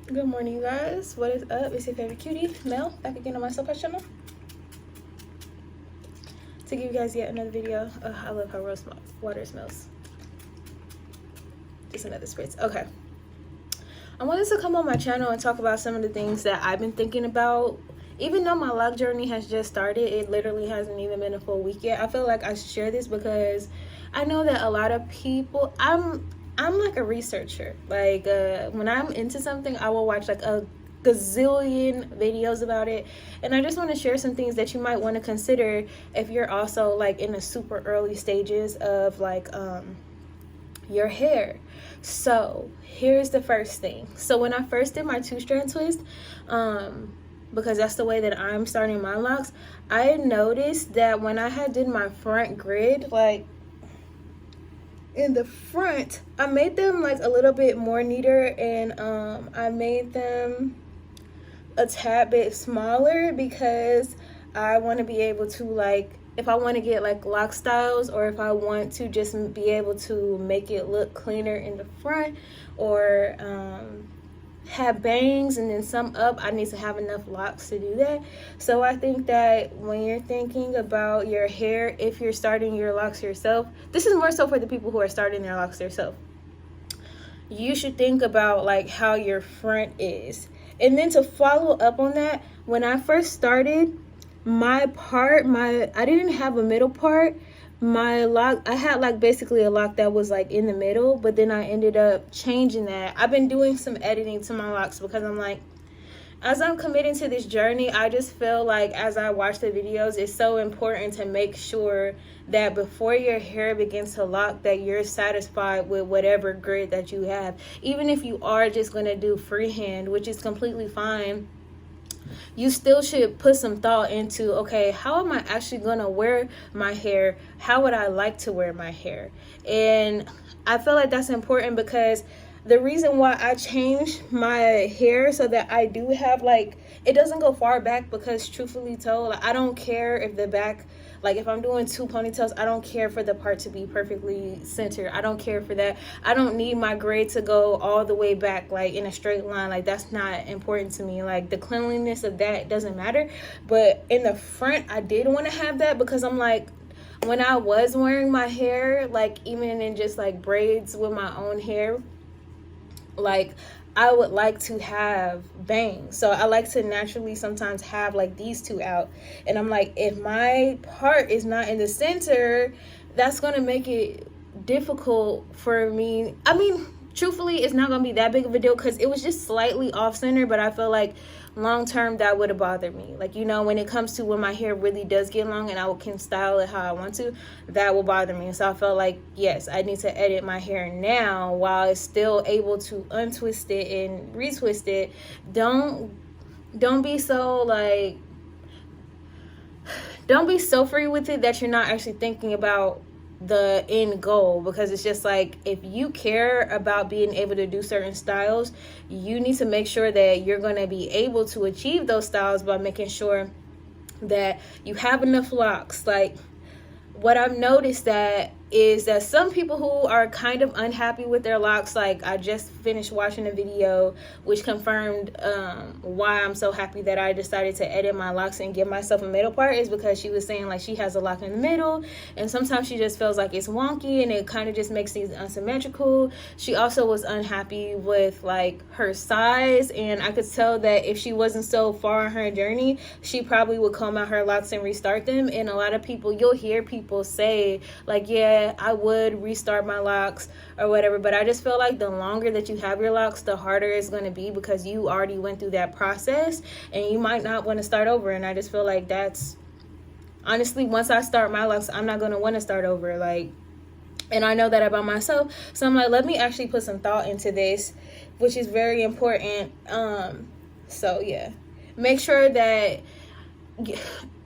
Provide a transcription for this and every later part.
Good morning, you guys. What is up? It's your favorite cutie, Mel, back again on my Soapbox channel to give you guys yet another video. I love how rose water smells. Just another spritz. Okay. I wanted to come on my channel and talk about some of the things that I've been thinking about. Even though my loc journey has just started, it literally hasn't even been a full week yet. I feel like I should share this because I know that a lot of people, I'm like a researcher. Like when I'm into something, I will watch like a gazillion videos about it, and I just want to share some things that you might want to consider if you're also like in the super early stages of like your hair. So here's the first thing. So when I first did my 2-strand twist, because that's the way that I'm starting my locks, I noticed that when I had did my front grid, like in the front, I made them like a little bit more neater, and I made them a tad bit smaller because I want to be able to, like, if I want to get like lock styles, or if I want to just be able to make it look cleaner in the front, or have bangs and then some up, I need to have enough locks to do that. So I think that when you're thinking about your hair, if you're starting your locks yourself, this is more so for the people who are starting their locks themselves, you should think about like how your front is. And then to follow up on that, when I first started I didn't have a middle part. My lock, I had like basically a lock that was like in the middle, but then I ended up changing that. I've been doing some editing to my locks because I'm like, as I'm committing to this journey, I just feel like as I watch the videos, it's so important to make sure that before your hair begins to lock, that you're satisfied with whatever grid that you have. Even if you are just going to do freehand, which is completely fine, you still should put some thought into, okay, how am I actually going to wear my hair? How would I like to wear my hair? And I feel like that's important because the reason why I changed my hair so that I do have like, it doesn't go far back, because truthfully told, like, I don't care if the back, like if I'm doing 2 ponytails, I don't care for the part to be perfectly centered. I don't care for that. I don't need my braid to go all the way back like in a straight line. Like that's not important to me. Like the cleanliness of that doesn't matter. But in the front, I did want to have that because I'm like, when I was wearing my hair, like even in just like braids with my own hair, like I would like to have bangs. So I like to naturally sometimes have like these two out. And I'm like, if my part is not in the center, that's going to make it difficult for me. I mean, truthfully, it's not going to be that big of a deal because it was just slightly off center, but I feel like long term that would have bothered me. Like, you know, when it comes to when my hair really does get long and I can style it how I want to, that will bother me. So I felt like, yes, I need to edit my hair now while it's still able to untwist it and retwist it. Don't be so like, don't be so free with it that you're not actually thinking about the end goal, because it's just like, if you care about being able to do certain styles, you need to make sure that you're going to be able to achieve those styles by making sure that you have enough locks. Like what I've noticed that is that some people who are kind of unhappy with their locks, like I just finished watching a video which confirmed why I'm so happy that I decided to edit my locks and give myself a middle part, is because she was saying like she has a lock in the middle and sometimes she just feels like it's wonky and it kind of just makes things unsymmetrical. She also was unhappy with like her size, and I could tell that if she wasn't so far on her journey, she probably would comb out her locks and restart them. And a lot of people, you'll hear people say like, yeah, I would restart my locks or whatever, but I just feel like the longer that you have your locks, the harder it's going to be because you already went through that process and you might not want to start over. And I just feel like that's honestly, once I start my locks, I'm not going to want to start over. Like, and I know that about myself. So I'm like, let me actually put some thought into this, which is very important. So yeah, make sure that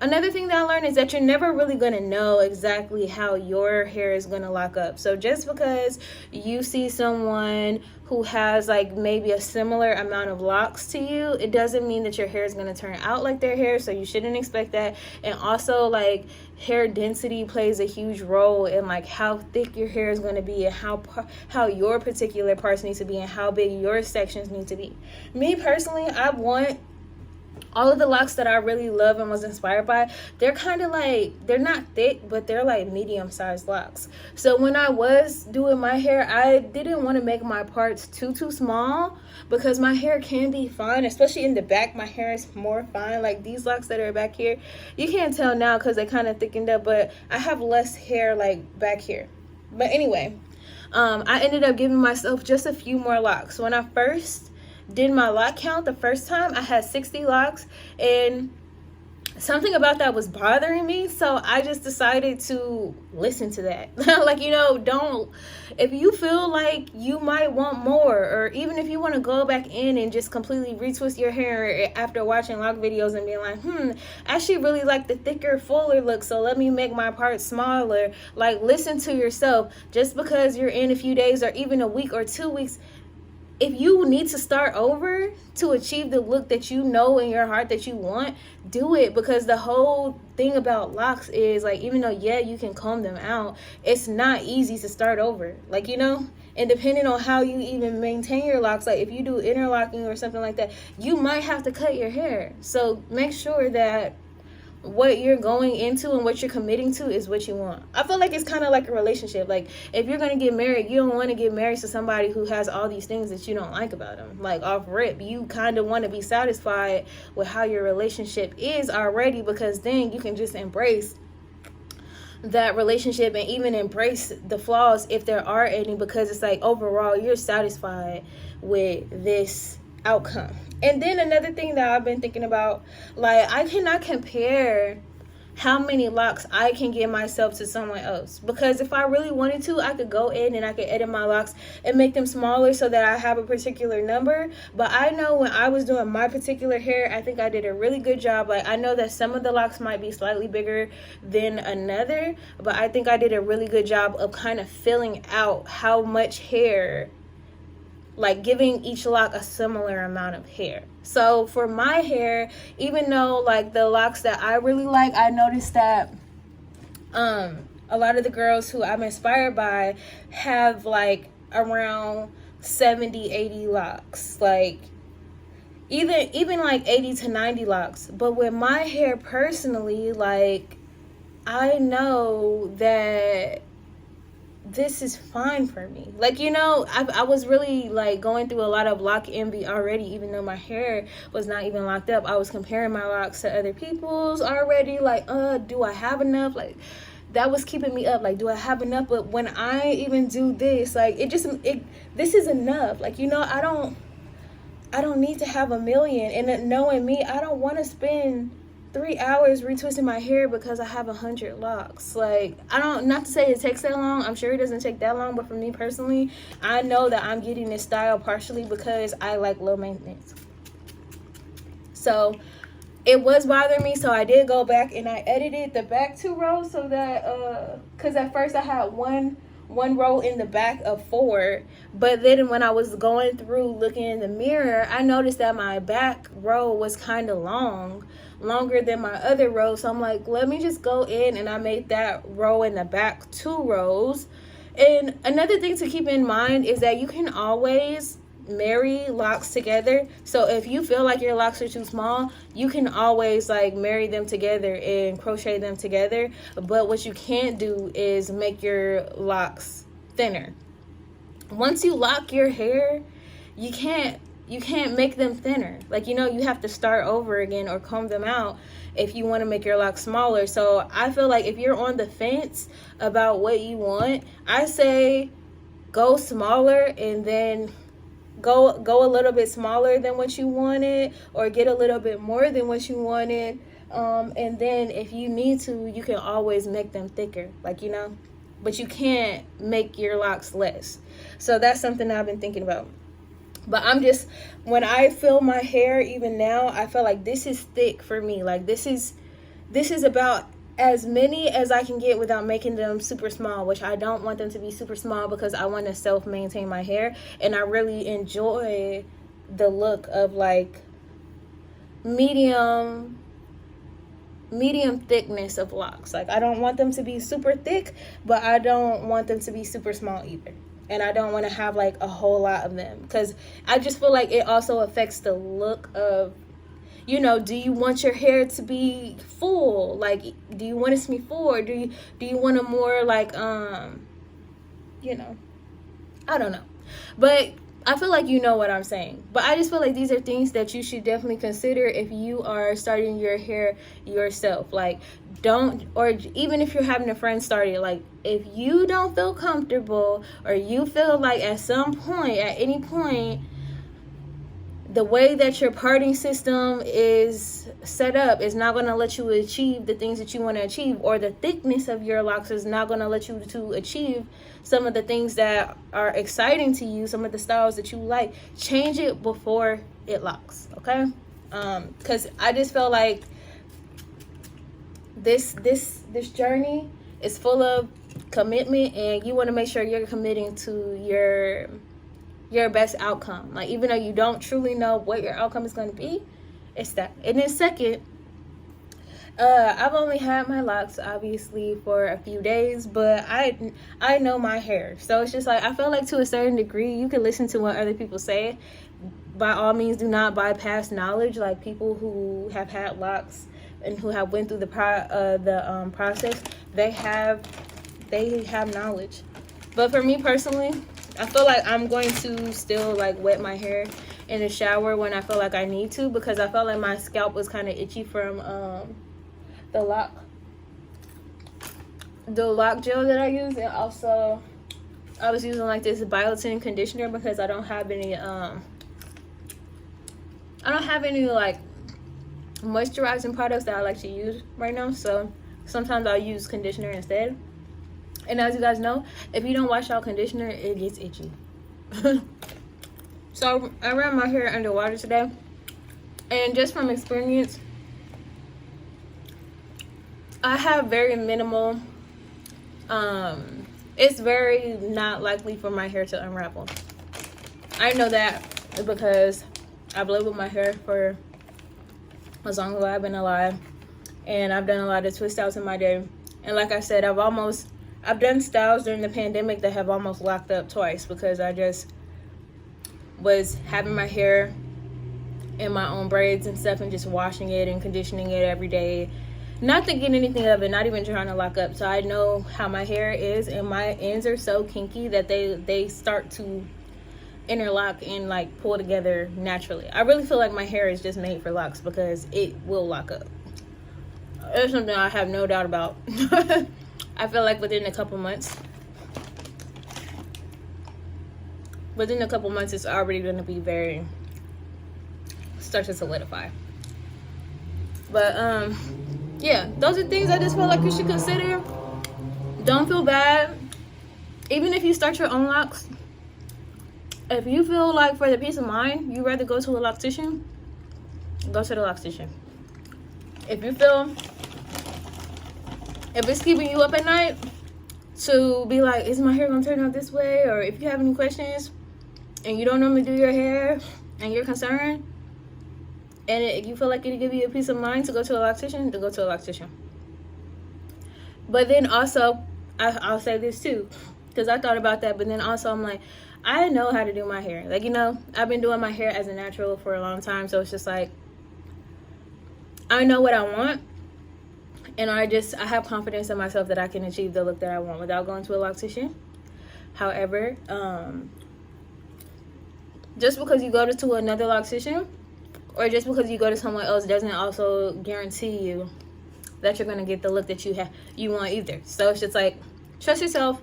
another thing that I learned is that you're never really going to know exactly how your hair is going to lock up. So just because you see someone who has like maybe a similar amount of locks to you, it doesn't mean that your hair is going to turn out like their hair. So you shouldn't expect that. And also, like, hair density plays a huge role in like how thick your hair is going to be, and how your particular parts need to be, and how big your sections need to be. Me personally, I want all of the locks that I really love and was inspired by, they're kind of like, they're not thick, but they're like medium-sized locks. So when I was doing my hair, I didn't want to make my parts too small, because my hair can be fine, especially in the back. My hair is more fine. Like these locks that are back here, you can't tell now because they kind of thickened up, but I have less hair like back here. But anyway, I ended up giving myself just a few more locks. When I first did my lock count the first time, I had 60 locks, and something about that was bothering me, so I just decided to listen to that. Like, you know, if you feel like you might want more, or even if you want to go back in and just completely retwist your hair after watching lock videos and being like, I actually really like the thicker, fuller look, so let me make my parts smaller. Like, listen to yourself. Just because you're in a few days or even a week or 2 weeks, if you need to start over to achieve the look that you know in your heart that you want, do it. Because the whole thing about locks is, like, even though, yeah, you can comb them out, it's not easy to start over. Like, you know, and depending on how you even maintain your locks, like if you do interlocking or something like that, you might have to cut your hair. So make sure that what you're going into and what you're committing to is what you want. I feel like it's kind of like a relationship. Like, if you're going to get married, you don't want to get married to somebody who has all these things that you don't like about them. Like, off rip, you kind of want to be satisfied with how your relationship is already, because then you can just embrace that relationship and even embrace the flaws if there are any, because it's like overall you're satisfied with this outcome. And then another thing that I've been thinking about, like, I cannot compare how many locks I can give myself to someone else, because if I really wanted to, I could go in and I could edit my locks and make them smaller so that I have a particular number. But I know when I was doing my particular hair, I think I did a really good job. Like, I know that some of the locks might be slightly bigger than another, but I think I did a really good job of kind of filling out how much hair, like giving each lock a similar amount of hair. So for my hair, even though like the locks that I really like, I noticed that a lot of the girls who I'm inspired by have like around 70-80 locks, like even like 80 to 90 locks. But with my hair personally, like, I know that this is fine for me. Like, you know, I was really like going through a lot of lock envy already, even though my hair was not even locked up. I was comparing my locks to other people's already, like, do I have enough? Like, that was keeping me up. Like, do I have enough? But when I even do this, like, this is enough. Like, you know, I don't need to have 1 million. And knowing me, I don't want to spend 3 hours retwisting my hair because I have 100 locks. Like, not to say it takes that long. I'm sure it doesn't take that long, but for me personally, I know that I'm getting this style partially because I like low maintenance. So it was bothering me, so I did go back and I edited the back 2 rows so that because at first I had one row in the back of 4, but then when I was going through looking in the mirror, I noticed that my back row was kind of longer than my other row. So I'm like, let me just go in, and I made that row in the back 2 rows. And another thing to keep in mind is that you can always marry locks together. So if you feel like your locks are too small, you can always like marry them together and crochet them together. But what you can't do is make your locks thinner. Once you lock your hair, you can't make them thinner. Like, you know, you have to start over again or comb them out if you want to make your locks smaller. So I feel like if you're on the fence about what you want, I say go smaller, and then go a little bit smaller than what you wanted, or get a little bit more than what you wanted. And then if you need to, you can always make them thicker, like, you know, but you can't make your locks less. So that's something I've been thinking about. But when I feel my hair, even now, I feel like this is thick for me. Like, this is this is about as many as I can get without making them super small, which I don't want them to be super small because I want to self-maintain my hair. And I really enjoy the look of like medium thickness of locks. Like, I don't want them to be super thick, but I don't want them to be super small either. And I don't want to have like a whole lot of them, because I just feel like it also affects the look of, you know, do you want your hair to be full? Like, do you want it to be full, or do you want a more like you know, I don't know. But I feel like you know what I'm saying. But I just feel like these are things that you should definitely consider if you are starting your hair yourself. Like, don't, or even if you're having a friend start it, like, if you don't feel comfortable, or you feel like at some point, at any point, the way that your parting system is set up is not going to let you achieve the things that you want to achieve, or the thickness of your locks is not going to let you to achieve some of the things that are exciting to you, some of the styles that you like, change it before it locks, okay? Because I just feel like this journey is full of commitment, and you want to make sure you're committing to your best outcome. Like, even though you don't truly know what your outcome is going to be, it's that. And then second, I've only had my locks obviously for a few days, but I know my hair, so it's just like, I feel like to a certain degree you can listen to what other people say. By all means, do not bypass knowledge. Like, people who have had locks and who have went through the process, they have knowledge. But for me personally, I feel like I'm going to still like wet my hair in the shower when I feel like I need to, because I felt like my scalp was kind of itchy from the lock gel that I use. And also I was using like this biotin conditioner because I don't have any like moisturizing products that I like to use right now, so sometimes I'll use conditioner instead. And as you guys know, if you don't wash out conditioner, it gets itchy. So I ran my hair underwater today, and just from experience, I have very minimal, it's very not likely for my hair to unravel. I know that because I've lived with my hair for as long as I've been alive, and I've done a lot of twist outs in my day. And like I said, I've done styles during the pandemic that have almost locked up twice, because I just was having my hair in my own braids and stuff and just washing it and conditioning it every day, not thinking anything of it, not even trying to lock up. So I know how my hair is, and my ends are so kinky that they start to interlock and like pull together naturally. I really feel like my hair is just made for locks because it will lock up. That's something I have no doubt about. I feel like within a couple months, it's already going to be start to solidify. But yeah, those are things I just feel like you should consider. Don't feel bad, even if you start your own locks. If you feel like for the peace of mind you rather go to a loctician, go to the loctician. If it's keeping you up at night to be like, is my hair gonna turn out this way? Or if you have any questions and you don't normally do your hair and you're concerned, and you feel like it'll give you a peace of mind to go to a loctician, to go to a loctician. But then also, I'll say this too, because I thought about that, but then also I'm like, I know how to do my hair. Like, you know, I've been doing my hair as a natural for a long time, so it's just like, I know what I want. And I have confidence in myself that I can achieve the look that I want without going to a loctician. However, just because you go to another loctician, or just because you go to someone else, doesn't also guarantee you that you're going to get the look that you want either. So it's just like, trust yourself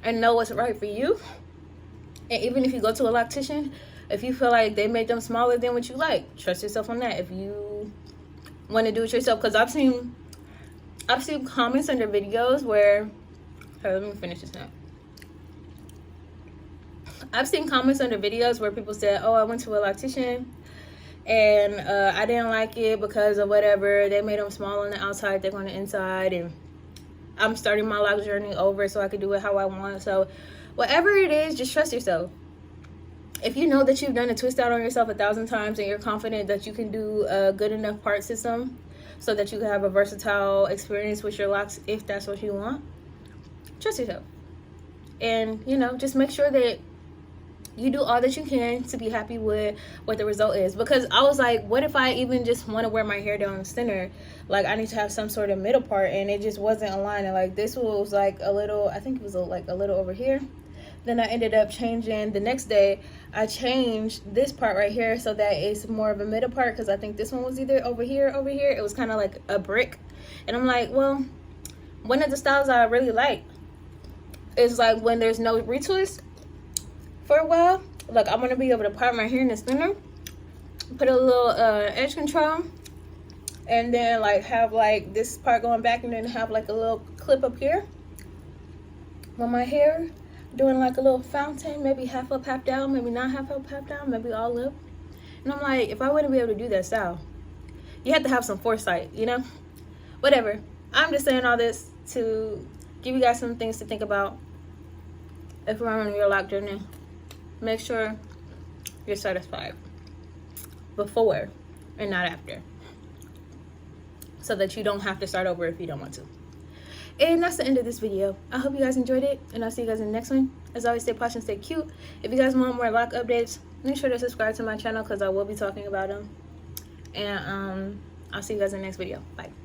and know what's right for you. And even if you go to a loctician, if you feel like they made them smaller than what you like, trust yourself on that. If you want to do it yourself, because I've seen comments under videos where, let me finish this now. I've seen comments under videos where people said, oh, I went to a loctician and I didn't like it because of whatever. They made them small on the outside, thick on the inside, and I'm starting my lock journey over so I can do it how I want. So whatever it is, just trust yourself. If you know that you've done a twist out on yourself 1,000 times and you're confident that you can do a good enough part system so that you can have a versatile experience with your locks, if that's what you want, trust yourself. And, you know, just make sure that you do all that you can to be happy with what the result is. Because I was like, what if I even just want to wear my hair down the center? Like, I need to have some sort of middle part, and it just wasn't aligning. Like, this was like a little, I think it was like a little over here. Then I ended up changing the next day. I changed this part right here so that it's more of a middle part, because I think this one was either over here, over here. It was kind of like a brick. And I'm like, well, one of the styles I really like is like when there's no retwist for a while. Like, I want to be able to part my hair in the center, put a little edge control, and then like have like this part going back, and then have like a little clip up here with my hair, doing like a little fountain, maybe half up, half down, maybe not half up, half down, maybe all up. And I'm like, if I wouldn't be able to do that style, you have to have some foresight, you know? Whatever. I'm just saying all this to give you guys some things to think about if you're on your lock journey. Make sure you're satisfied before and not after, so that you don't have to start over if you don't want to. And that's the end of this video. I hope you guys enjoyed it, and I'll see you guys in the next one. As always, stay posh and stay cute. If you guys want more lock updates, make sure to subscribe to my channel, because I will be talking about them. And I'll see you guys in the next video. Bye.